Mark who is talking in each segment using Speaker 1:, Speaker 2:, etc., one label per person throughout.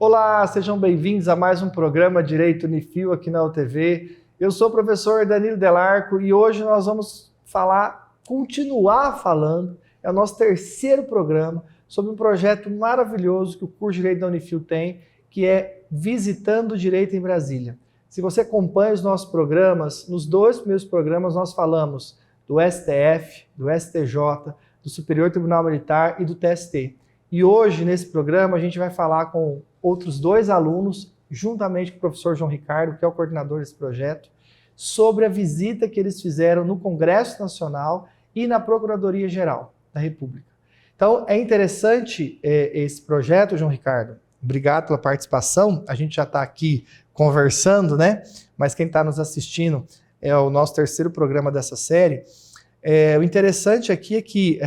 Speaker 1: Olá, sejam bem-vindos a mais um programa Direito Unifil aqui na UTV. Eu sou o professor Danilo Delarco e hoje nós vamos continuar falando, é o nosso terceiro programa, sobre um projeto maravilhoso que o curso de Direito da Unifil tem, que é Visitando o Direito em Brasília. Se você acompanha os nossos programas, nos dois primeiros programas nós falamos do STF, do STJ, do Superior Tribunal Militar e do TST. E hoje, nesse programa, a gente vai falar com outros dois alunos, juntamente com o professor João Ricardo, que é o coordenador desse projeto, sobre a visita que eles fizeram no Congresso Nacional e na Procuradoria-Geral da República. Então, é interessante esse projeto, João Ricardo. Obrigado pela participação. A gente já está aqui conversando, né? Mas quem está nos assistindo é o nosso terceiro programa dessa série. O interessante aqui é que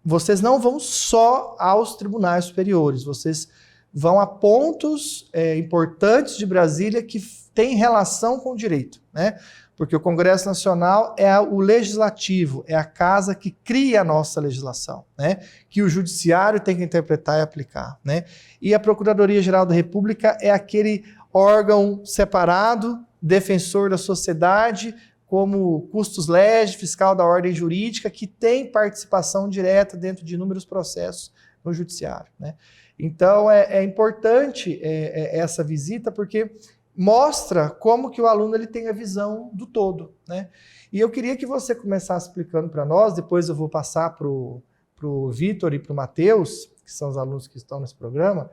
Speaker 1: vocês não vão só aos tribunais superiores, vocês vão a pontos importantes de Brasília que têm relação com o direito, né? Porque o Congresso Nacional é o legislativo, é a casa que cria a nossa legislação, né? Que o judiciário tem que interpretar e aplicar, né? E a Procuradoria-Geral da República é aquele órgão separado, defensor da sociedade, como custos legis, fiscal da ordem jurídica, que tem participação direta dentro de inúmeros processos no judiciário, né? Então, é importante essa visita, porque mostra como que o aluno ele tem a visão do todo, né? E eu queria que você começasse explicando para nós, depois eu vou passar para o Vitor e para o Matheus, que são os alunos que estão nesse programa,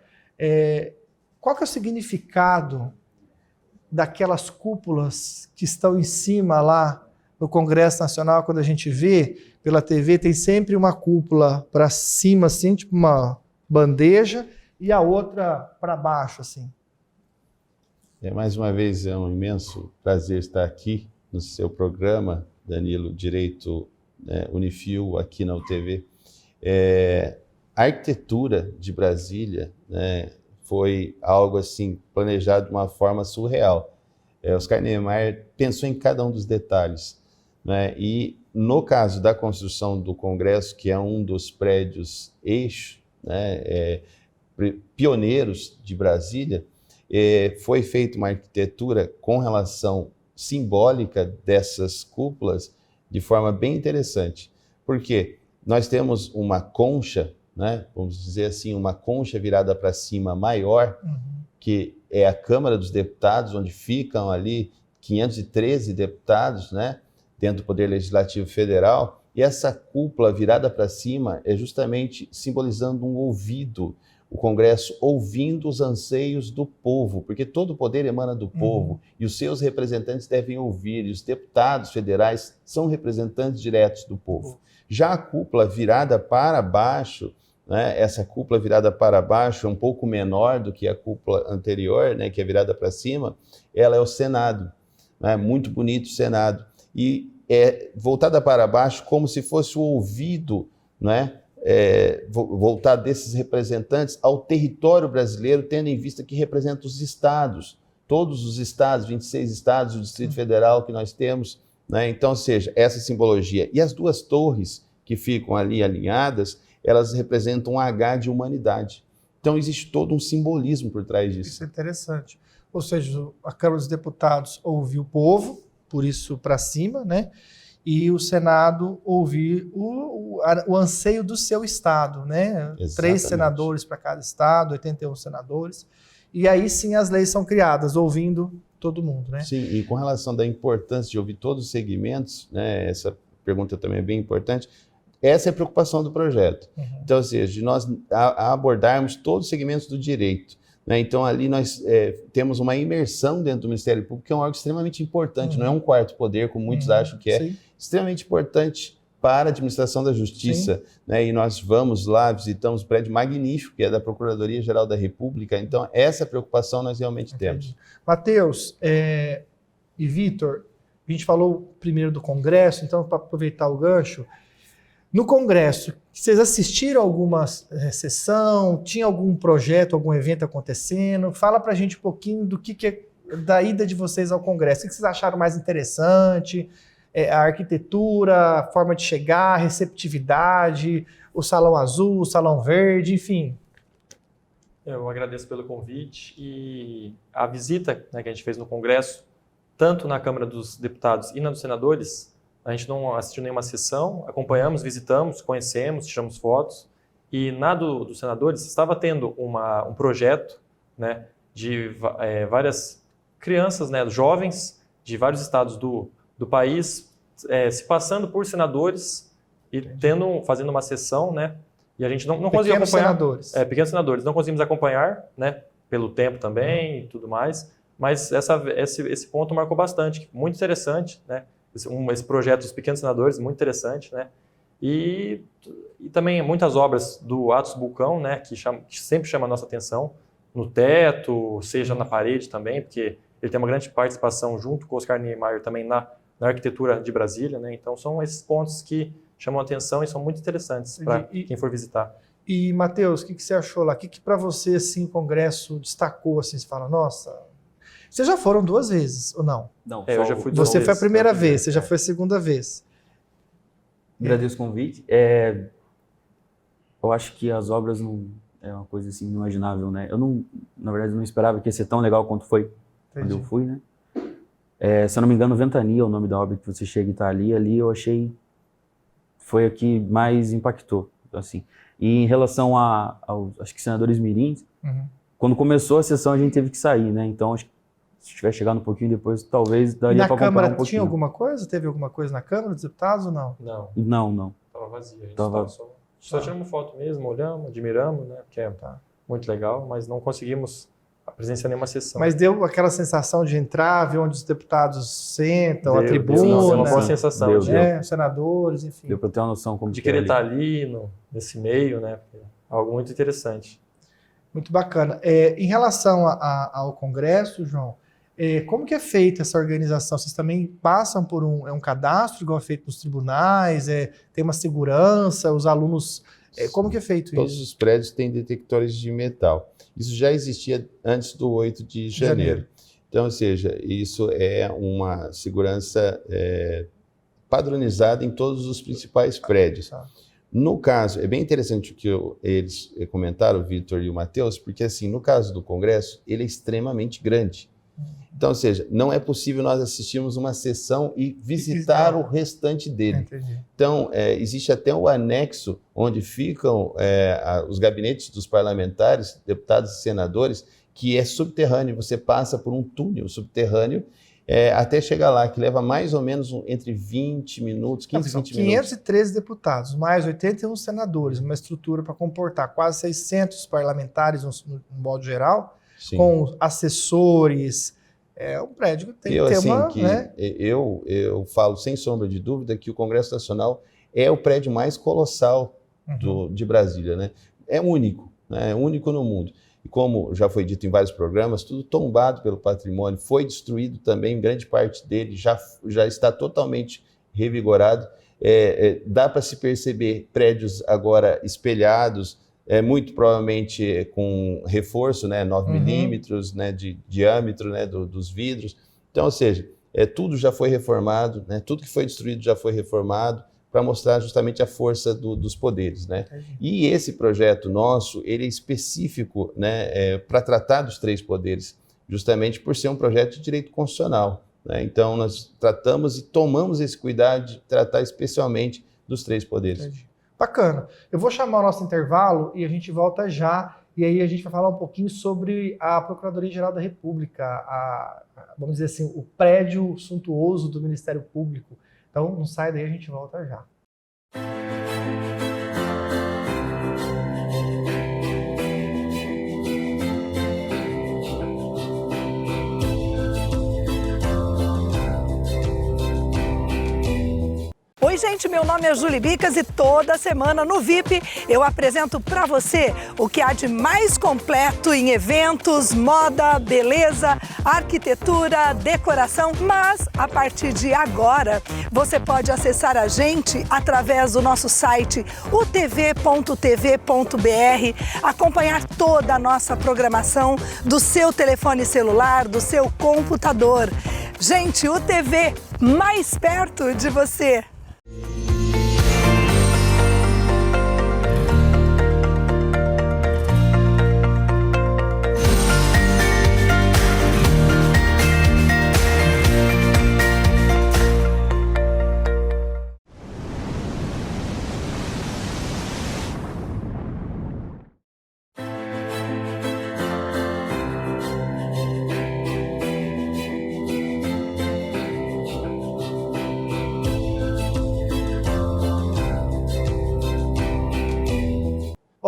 Speaker 1: qual que é o significado daquelas cúpulas que estão em cima lá no Congresso Nacional. Quando a gente vê pela TV, tem sempre uma cúpula para cima, assim, tipo uma bandeja, e a outra para baixo, assim.
Speaker 2: Mais uma vez, é um imenso prazer estar aqui no seu programa, Danilo, Direito Unifil, aqui na UTV. A arquitetura de Brasília, né, foi algo assim planejado de uma forma surreal. Oscar Niemeyer pensou em cada um dos detalhes, né? E no caso da construção do Congresso, que é um dos prédios eixo, né, pioneiros de Brasília, foi feita uma arquitetura com relação simbólica dessas cúpulas de forma bem interessante. Porque nós temos uma concha, né, vamos dizer assim, uma concha virada para cima maior, que é a Câmara dos Deputados, onde ficam ali 513 deputados, né, dentro do Poder Legislativo Federal, e essa cúpula virada para cima é justamente simbolizando um ouvido, o Congresso ouvindo os anseios do povo, porque todo o poder emana do povo, e os seus representantes devem ouvir, e os deputados federais são representantes diretos do povo. Já a cúpula virada para baixo, né, essa cúpula virada para baixo é um pouco menor do que a cúpula anterior, né, que é virada para cima, ela é o Senado, né, muito bonito o Senado, e é voltada para baixo como se fosse o ouvido, né, voltar desses representantes ao território brasileiro, tendo em vista que representa os estados, todos os estados, 26 estados, o Distrito Federal que nós temos, né? Então, ou seja, essa simbologia. E as duas torres que ficam ali alinhadas, elas representam um H de humanidade. Então, existe todo um simbolismo por trás disso.
Speaker 1: Isso é interessante. Ou seja, a Câmara dos Deputados ouviu o povo, por isso para cima, né? E o Senado ouvir o anseio do seu estado, né? Exatamente. 3 senadores para cada estado, 81 senadores. E aí sim as leis são criadas, ouvindo todo mundo, né?
Speaker 2: Sim, e com relação da importância de ouvir todos os segmentos, né? Essa pergunta também é bem importante. Essa é a preocupação do projeto. Então, ou seja, de nós abordarmos todos os segmentos do direito, né? Então, ali nós temos uma imersão dentro do Ministério Público, que é um órgão extremamente importante, não é um quarto poder, como muitos acham que é, sim, extremamente importante para a administração da justiça, né? E nós vamos lá, visitamos um prédio magnífico, que é da Procuradoria-Geral da República. Então, essa preocupação nós realmente temos.
Speaker 1: Matheus e Vitor, a gente falou primeiro do Congresso, então, para aproveitar o gancho, no Congresso, vocês assistiram alguma sessão? Tinha algum projeto, algum evento acontecendo? Fala para a gente um pouquinho do que é da ida de vocês ao Congresso. O que vocês acharam mais interessante? A arquitetura, a forma de chegar, a receptividade, o salão azul, o salão verde, enfim.
Speaker 3: Eu agradeço pelo convite e a visita, né, que a gente fez no Congresso, tanto na Câmara dos Deputados e na dos Senadores, a gente não assistiu nenhuma sessão, acompanhamos, visitamos, conhecemos, tiramos fotos, e na dos Senadores estava tendo um projeto, né, de várias crianças, né, jovens de vários estados do país, se passando por senadores e fazendo uma sessão, né, e a gente não conseguiu acompanhar.
Speaker 1: Senadores.
Speaker 3: Pequenos senadores. Não conseguimos acompanhar, né, pelo tempo também e tudo mais, mas esse ponto marcou bastante, muito interessante, né, esse projeto dos pequenos senadores, muito interessante, né, e também muitas obras do Atos Bulcão, né, que sempre chama a nossa atenção, no teto, seja na parede também, porque ele tem uma grande participação junto com o Oscar Niemeyer também na arquitetura de Brasília, né, então são esses pontos que chamam a atenção e são muito interessantes para quem for visitar.
Speaker 1: E, Matheus, o que você achou lá? O que para você, assim, o Congresso destacou, assim, você fala, nossa... Vocês já foram 2 vezes, ou não?
Speaker 4: Não,
Speaker 3: eu já fui 2 vezes.
Speaker 1: Você foi a primeira vez, você já foi a segunda vez.
Speaker 4: Agradeço o convite. Eu acho que as obras não é uma coisa assim inimaginável, né? Eu não, na verdade, não esperava que ia ser tão legal quanto foi quando eu fui, né? Se eu não me engano, Ventania é o nome da obra que você chega e tá ali eu achei foi a que mais impactou, assim. E em relação aos, acho que senadores mirins, quando começou a sessão a gente teve que sair, né? Então acho que se tiver chegado um pouquinho depois, talvez daria para acompanhar um pouquinho.
Speaker 1: Tinha alguma coisa? Teve alguma coisa na Câmara dos Deputados ou não?
Speaker 4: Não.
Speaker 3: Tava vazia. A gente só tiramos foto mesmo, olhamos, admiramos, né? Porque muito legal, mas não conseguimos presenciar nenhuma sessão.
Speaker 1: Mas deu aquela sensação de entrar, ver onde os deputados sentam, a tribuna.
Speaker 3: Deu uma boa sensação.
Speaker 1: Os senadores, enfim.
Speaker 4: Deu para ter uma noção como
Speaker 3: de querer estar ali nesse meio, né? Algo muito interessante.
Speaker 1: Muito bacana. Em relação ao Congresso, João, como que é feita essa organização? Vocês também passam por um cadastro, igual é feito nos tribunais? Tem uma segurança? Os alunos... como que é feito isso?
Speaker 2: Todos os prédios têm detectores de metal. Isso já existia antes do 8 de janeiro. Então, ou seja, isso é uma segurança padronizada em todos os principais prédios. No caso, é bem interessante o que eles comentaram, o Vitor e o Matheus, porque assim, no caso do Congresso, ele é extremamente grande. Então, ou seja, não é possível nós assistirmos uma sessão e visitar o restante dele.
Speaker 1: Entendi.
Speaker 2: Então, existe até o anexo onde ficam os gabinetes dos parlamentares, deputados e senadores, que é subterrâneo. Você passa por um túnel subterrâneo até chegar lá, que leva mais ou menos entre 20 minutos, 15, 20 minutos.
Speaker 1: 513 deputados, mais 81 senadores, uma estrutura para comportar quase 600 parlamentares no modo geral. Sim. Com assessores, um prédio que tem que ter uma...
Speaker 2: Eu falo sem sombra de dúvida que o Congresso Nacional é o prédio mais colossal de Brasília, né? É único, né? É único no mundo. E como já foi dito em vários programas, tudo tombado pelo patrimônio, foi destruído também, grande parte dele já está totalmente revigorado. Dá para se perceber prédios agora espelhados, muito provavelmente com reforço, né, 9 milímetros, né, de diâmetro, né, dos vidros. Então, ou seja, tudo já foi reformado, né, tudo que foi destruído já foi reformado para mostrar justamente a força dos poderes, né? E esse projeto nosso, ele é específico, né, para tratar dos 3 poderes, justamente por ser um projeto de direito constitucional, né? Então, nós tratamos e tomamos esse cuidado de tratar especialmente dos 3 poderes.
Speaker 1: Bacana. Eu vou chamar o nosso intervalo e a gente volta já. E aí a gente vai falar um pouquinho sobre a Procuradoria-Geral da República, vamos dizer assim, o prédio suntuoso do Ministério Público. Então, não sai daí, a gente volta já.
Speaker 5: Oi, gente, meu nome é Júlia Bicas e toda semana no VIP eu apresento para você o que há de mais completo em eventos, moda, beleza, arquitetura, decoração, mas a partir de agora você pode acessar a gente através do nosso site utv.tv.br, acompanhar toda a nossa programação do seu telefone celular, do seu computador. Gente, o TV mais perto de você.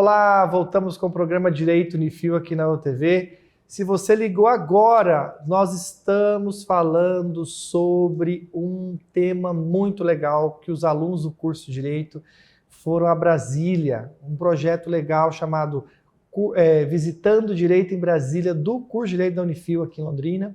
Speaker 1: Olá, voltamos com o programa Direito Unifil aqui na UTV. Se você ligou agora, nós estamos falando sobre um tema muito legal que os alunos do curso de Direito foram a Brasília, um projeto legal chamado Visitando Direito em Brasília, do curso de Direito da Unifil aqui em Londrina,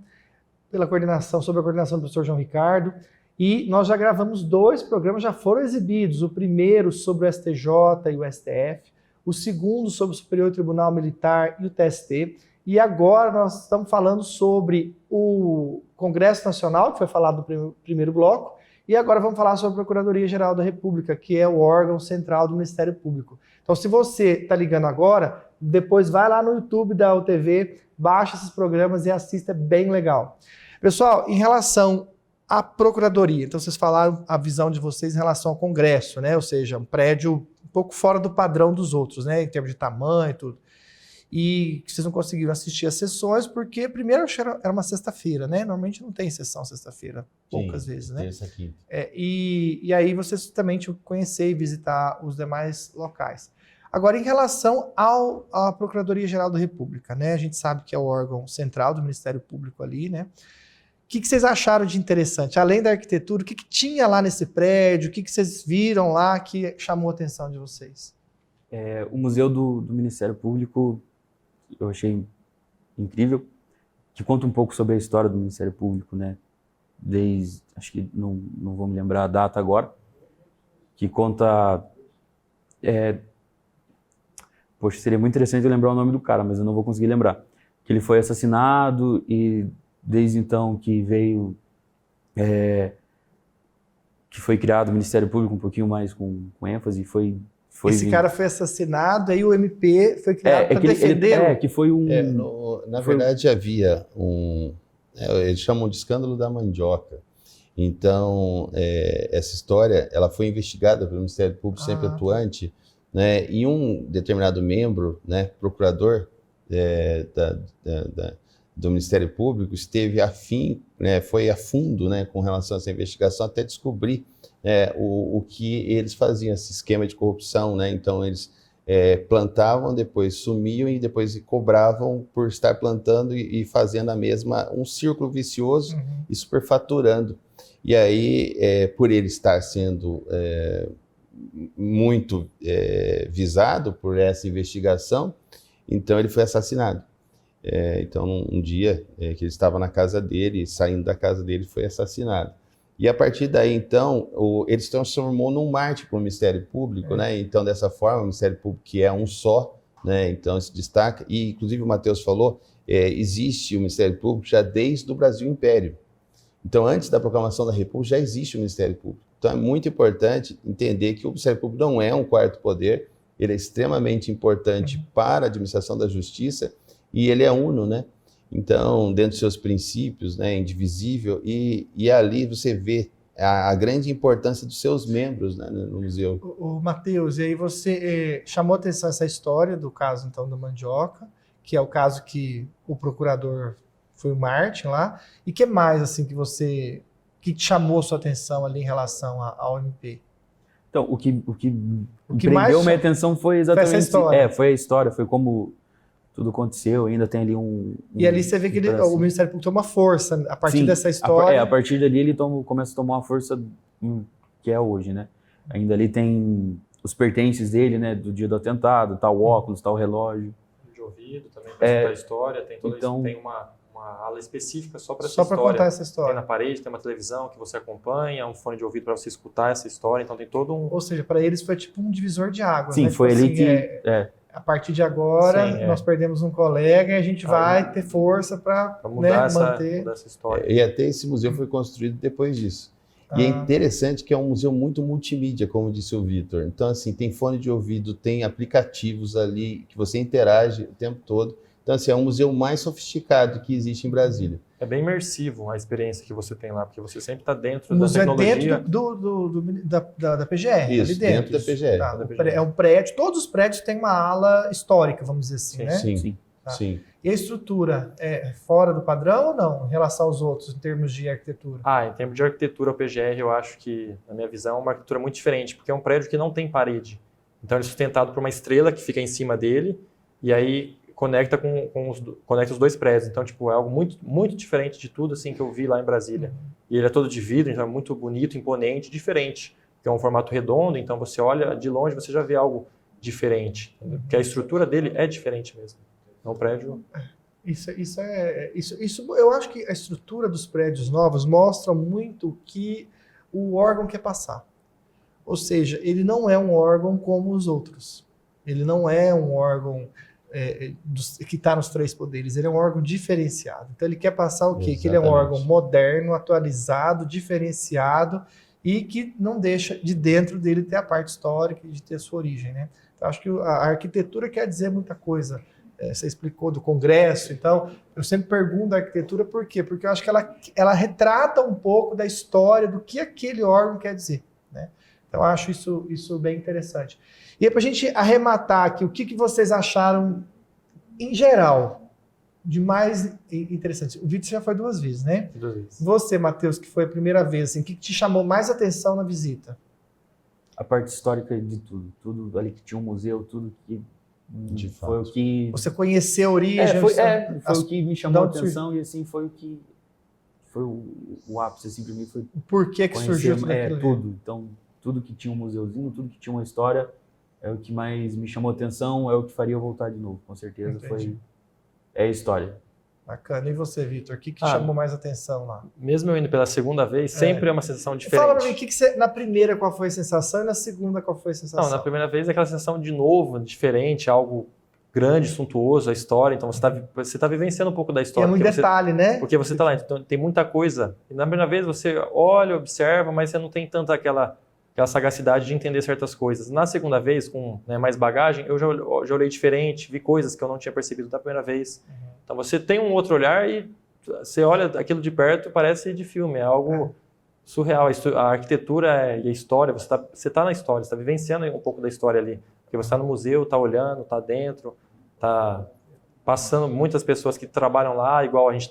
Speaker 1: sob a coordenação do professor João Ricardo. E nós já gravamos 2 programas, já foram exibidos. O primeiro sobre o STJ e o STF, o segundo sobre o Superior Tribunal Militar e o TST. E agora nós estamos falando sobre o Congresso Nacional, que foi falado no primeiro bloco, e agora vamos falar sobre a Procuradoria-Geral da República, que é o órgão central do Ministério Público. Então, se você está ligando agora, depois vai lá no YouTube da UTV, baixa esses programas e assista, é bem legal. Pessoal, em relação à Procuradoria, então vocês falaram a visão de vocês em relação ao Congresso, né? Ou seja, um prédio um pouco fora do padrão dos outros, né? Em termos de tamanho e tudo. E vocês não conseguiram assistir às sessões porque, primeiro, era uma sexta-feira, né? Normalmente não tem sessão sexta-feira, poucas vezes, né?
Speaker 2: Terça, quinta.
Speaker 1: E aí vocês também tinham que conhecer e visitar os demais locais. Agora, em relação à Procuradoria-Geral da República, né? A gente sabe que é o órgão central do Ministério Público ali, né? O que vocês acharam de interessante? Além da arquitetura, o que tinha lá nesse prédio? O que vocês viram lá que chamou a atenção de vocês?
Speaker 4: O Museu do Ministério Público eu achei incrível, que conta um pouco sobre a história do Ministério Público, né? Desde, acho que não vou me lembrar a data agora, que conta... Poxa, seria muito interessante eu lembrar o nome do cara, mas eu não vou conseguir lembrar. Que ele foi assassinado e desde então que veio... que foi criado o Ministério Público um pouquinho mais com ênfase,
Speaker 1: Esse cara foi assassinado, aí o MP foi criado para defendê-lo.
Speaker 4: Que foi um...
Speaker 2: na verdade, havia eles chamam de escândalo da mandioca. Então, essa história ela foi investigada pelo Ministério Público, sempre atuante, né, e um determinado membro, né, procurador do Ministério Público, esteve afim, né, foi a fundo, né, com relação a essa investigação, até descobrir o que eles faziam, esse esquema de corrupção, né? Então eles plantavam, depois sumiam e depois cobravam por estar plantando e fazendo um círculo vicioso e superfaturando. E aí, por ele estar sendo muito visado por essa investigação, então ele foi assassinado. Então um dia que ele estava na casa dele, saindo da casa dele, foi assassinado. E a partir daí, então, ele se transformou num mártir para o Ministério Público, né? Então, dessa forma, o Ministério Público, que é um só, né? Então, se destaca. E, inclusive, o Matheus falou, existe o Ministério Público já desde o Brasil Império. Então, antes da proclamação da República, já existe o Ministério Público. Então, é muito importante entender que o Ministério Público não é um quarto poder, ele é extremamente importante para a administração da justiça e ele é uno, né? Então, dentro dos seus princípios, né, indivisível, e ali você vê a grande importância dos seus membros, né, no museu.
Speaker 1: O Matheus, e aí você chamou a atenção essa história do caso, então, da mandioca, que é o caso que o procurador foi o Martin lá, e que mais, assim, que chamou a sua atenção ali em relação ao MP?
Speaker 4: Então, o que prendeu minha atenção foi exatamente...
Speaker 1: Foi essa história.
Speaker 4: Foi a história, foi como... tudo aconteceu, ainda tem ali
Speaker 1: E ali você vê que o Ministério Público toma força a partir dessa história.
Speaker 4: A partir dali ele começa a tomar uma força que é hoje, né? Ainda ali tem os pertences dele, né? Do dia do atentado, tal óculos, tal relógio.
Speaker 3: De ouvido também, para escutar a história, tem toda isso, tem uma ala específica só para essa história.
Speaker 1: Só para contar essa história.
Speaker 3: Tem na parede, tem uma televisão que você acompanha, um fone de ouvido para você escutar essa história, então tem todo um...
Speaker 1: Ou seja, para eles foi tipo um divisor de águas,
Speaker 4: Sim,
Speaker 1: né?
Speaker 4: foi
Speaker 1: tipo
Speaker 4: ali
Speaker 1: assim,
Speaker 4: que...
Speaker 1: A partir de agora, nós perdemos um colega e a gente vai ter força para
Speaker 3: mudar,
Speaker 1: manter
Speaker 3: mudar essa história.
Speaker 2: E até esse museu foi construído depois disso. E é interessante que é um museu muito multimídia, como disse o Vitor. Então, assim, tem fone de ouvido, tem aplicativos ali que você interage o tempo todo. Então, assim, é um museu mais sofisticado que existe em Brasília.
Speaker 3: É bem imersivo a experiência que você tem lá, porque você sempre está dentro
Speaker 1: o
Speaker 3: da
Speaker 1: museu
Speaker 3: tecnologia.
Speaker 1: É dentro da PGR.
Speaker 2: Isso,
Speaker 1: ali
Speaker 2: dentro da PGR.
Speaker 1: Tá, é um prédio, todos os prédios têm uma ala histórica, vamos dizer assim, né?
Speaker 2: Sim.
Speaker 1: Tá.
Speaker 2: Sim.
Speaker 1: E a estrutura é fora do padrão ou não, em relação aos outros, em termos de arquitetura?
Speaker 3: Em termos de arquitetura, o PGR, eu acho que, na minha visão, é uma arquitetura muito diferente, porque é um prédio que não tem parede. Então ele é sustentado por uma estrela que fica em cima dele e aí conecta conecta os dois prédios. Então, tipo, é algo muito, muito diferente de tudo assim que eu vi lá em Brasília. E ele é todo de vidro, então é muito bonito, imponente, diferente. Porque é um formato redondo, então você olha de longe, você já vê algo diferente. Entendeu? Porque a estrutura dele é diferente mesmo. Então, o prédio...
Speaker 1: Isso, eu acho que a estrutura dos prédios novos mostra muito o que o órgão quer passar. Ou seja, ele não é um órgão como os outros. Ele não é um órgão que está nos 3 poderes. Ele é um órgão diferenciado. Então ele quer passar o quê?
Speaker 2: Exatamente.
Speaker 1: Que ele é um órgão moderno, atualizado, diferenciado e que não deixa de dentro dele ter a parte histórica e de ter a sua origem, né? Então acho que a arquitetura quer dizer muita coisa. Você explicou do Congresso, então eu sempre pergunto da arquitetura por quê? Porque eu acho que ela retrata um pouco da história do que aquele órgão quer dizer, né? Então eu acho isso bem interessante. E para a gente arrematar aqui, o que vocês acharam, em geral, de mais interessante? O Vitor já foi 2 vezes, né?
Speaker 3: 2 vezes.
Speaker 1: Você, Matheus, que foi a primeira vez, assim, o que te chamou mais atenção na visita?
Speaker 4: A parte histórica de tudo. Tudo ali que tinha um museu, tudo que...
Speaker 2: De
Speaker 4: foi
Speaker 2: fato.
Speaker 4: o que...
Speaker 1: Você conhecer a origem...
Speaker 4: foi o que me chamou a atenção e assim foi o que... Foi o ápice, assim, pra mim foi...
Speaker 1: Por que surgiu tudo aquilo?
Speaker 4: Tudo. Então, tudo que tinha um museuzinho, tudo que tinha uma história, é o que mais me chamou a atenção, é o que faria eu voltar de novo, com certeza.
Speaker 1: Entendi.
Speaker 4: É a história.
Speaker 1: Bacana. E você, Vitor, o que te chamou mais atenção lá?
Speaker 3: Mesmo eu indo pela segunda vez, sempre é uma sensação diferente.
Speaker 1: Fala pra mim, na primeira qual foi a sensação e na segunda qual foi a sensação?
Speaker 3: Não, na primeira vez é aquela sensação de novo, diferente, algo grande, suntuoso, a história. Então você tá vivenciando um pouco da história.
Speaker 1: E é muito detalhe, né?
Speaker 3: Porque você tá lá, então tem muita coisa. E na primeira vez você olha, observa, mas você não tem tanta aquela sagacidade de entender certas coisas. Na segunda vez, com mais bagagem, eu já olhei diferente, vi coisas que eu não tinha percebido da primeira vez. Então você tem um outro olhar e você olha aquilo de perto, parece de filme, é algo surreal. A arquitetura e a história, você tá na história, você está vivenciando um pouco da história ali. Porque você está no museu, está olhando, está dentro, está passando muitas pessoas que trabalham lá, igual a gente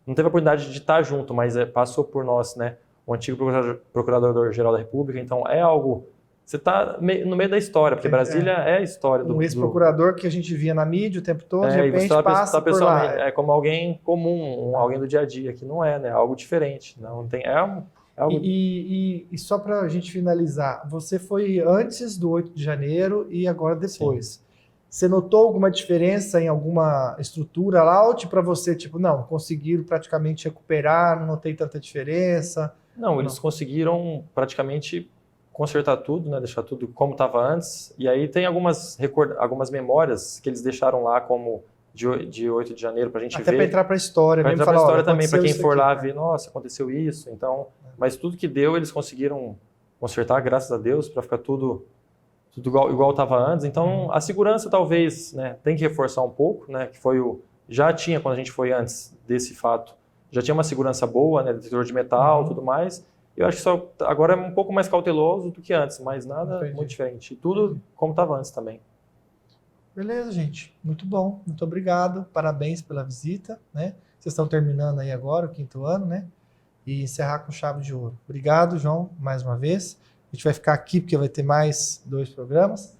Speaker 3: não teve a oportunidade de estar junto, mas passou por nós, né? O antigo procurador-geral da República, então é algo... Você está no meio da história, porque Brasília é a história do...
Speaker 1: Um ex-procurador que a gente via na mídia o tempo todo, de repente
Speaker 3: você
Speaker 1: passa por lá.
Speaker 3: É como alguém comum, alguém do dia a dia, que não é, né? Algo diferente. Não tem, algo...
Speaker 1: E só para a gente finalizar, você foi antes do 8 de janeiro e agora depois. Sim. Você notou alguma diferença em alguma estrutura lá ou para você, não, conseguiram praticamente recuperar, não notei tanta diferença?
Speaker 3: Não, eles conseguiram praticamente consertar tudo, né, deixar tudo como estava antes. E aí tem algumas memórias que eles deixaram lá como de 8 de janeiro para a gente ver.
Speaker 1: Até para entrar para a história.
Speaker 3: Para entrar para a história também, para quem for lá ver, nossa, aconteceu isso. Então, mas tudo que deu, eles conseguiram consertar, graças a Deus, para ficar tudo igual estava antes. Então, a segurança talvez, né, tem que reforçar um pouco, né, que foi já tinha quando a gente foi antes desse fato, já tinha uma segurança boa, né, detector de metal, tudo mais. Eu acho que só agora é um pouco mais cauteloso do que antes, mas nada muito diferente. Tudo como estava antes também.
Speaker 1: Beleza, gente. Muito bom. Muito obrigado. Parabéns pela visita, né? Vocês estão terminando aí agora, o 5º ano, né? E encerrar com chave de ouro. Obrigado, João, mais uma vez. A gente vai ficar aqui porque vai ter mais 2 programas.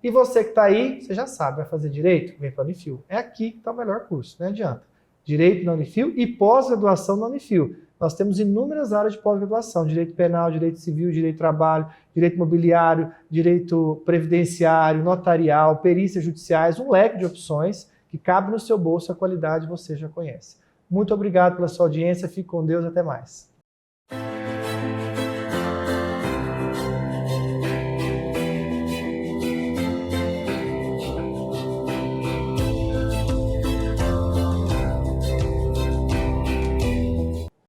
Speaker 1: E você que está aí, você já sabe, vai fazer Direito? Vem para a Unifil. É aqui que está o melhor curso, não adianta. Direito na Unifil e pós-graduação na Unifil. Nós temos inúmeras áreas de pós-graduação, direito penal, direito civil, direito do trabalho, direito imobiliário, direito previdenciário, notarial, perícias judiciais, um leque de opções que cabe no seu bolso, a qualidade você já conhece. Muito obrigado pela sua audiência, fique com Deus, até mais.